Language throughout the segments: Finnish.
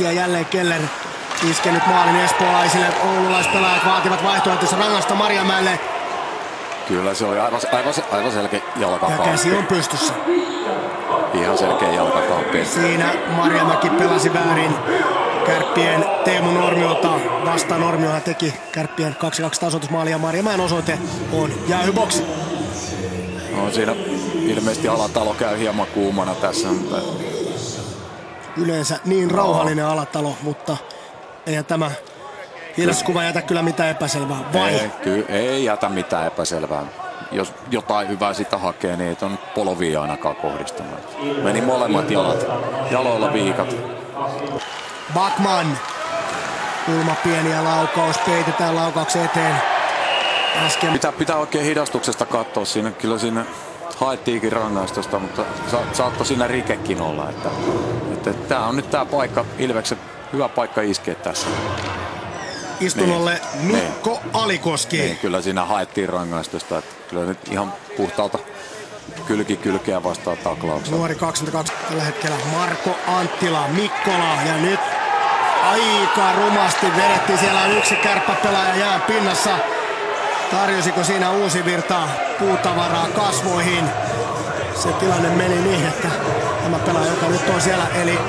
ja jälleen Keller iskenyt maalin espoolaisille. Oululaispelaajat vaativat vaihtoehtoista rangasta Marjamäelle. Kyllä se oli aivan selkeä jalkakauppi. Ja käsi on pystyssä. Ihan selkeä jalkakauppi. Siinä Marjamäki pelasi väärin. Kärppien Teemu Normiota vastaan. Normiohan teki Kärppien 2-2 tasoitusmaali ja Marjamäen osoite on jäähyboksi. No, siinä ilmeisesti Alatalo käy hieman kuumana tässä. Yleensä niin rauhallinen Alatalo, mutta eihän tämä hiljaiskuva jätä kyllä mitään epäselvää. Vai? Ei jätä mitään epäselvää. Jos jotain hyvää sitä hakee, niin ei ton polviin ainakaan kohdistamaan. Meni molemmat jalat. Jaloilla viikat. Backman. Kulma pieni ja laukaus. Peitetään laukauksen eteen. Äsken. Pitää oikein hidastuksesta katsoa siinä. Kyllä siinä haettiinkin rangaistusta, mutta saattoi siinä rikekin olla. Että tää on nyt tää paikka, Ilveksen hyvä paikka iskeä tässä. Istunnolle Mikko Alikoski. Niin, kyllä siinä haettiin rangaistusta. Että kyllä nyt ihan puhtaalta kylkeä vastaan taklauksella. Nuori 22 tällä hetkellä Marko Anttila, Mikkola ja nyt aika rumasti vedettiin. Siellä on yksi kärppäpelaaja jään pinnassa. Tarjosiko siinä uusi virta puutavaraa kasvoihin? Se tilanne meni niin, että tämä pelaaja, joka nyt on siellä, eli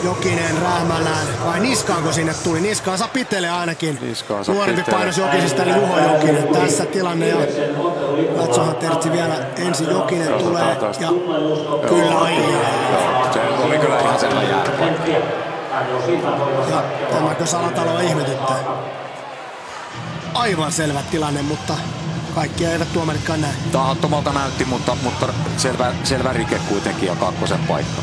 Jokinen rähmällään, vai niskaanko sinne tuli? Niskaansa Pitele ainakin. Nuorempi painos Jokisesta, eli Juho Jokinen. Tässä tilanne ja katsohan Tertsi vielä ensin Jokinen tulee ja kyllä ajaa. Se oli kyllä ihan selvä jääpaikka. Ja tämäkö Salatalo ihmetyttää? Aivan selvä tilanne, mutta kaikkia eivät tuomaritkaan näe. Tahattomalta näytti, mutta selvä rike kuitenkin ja kakkosen paikka.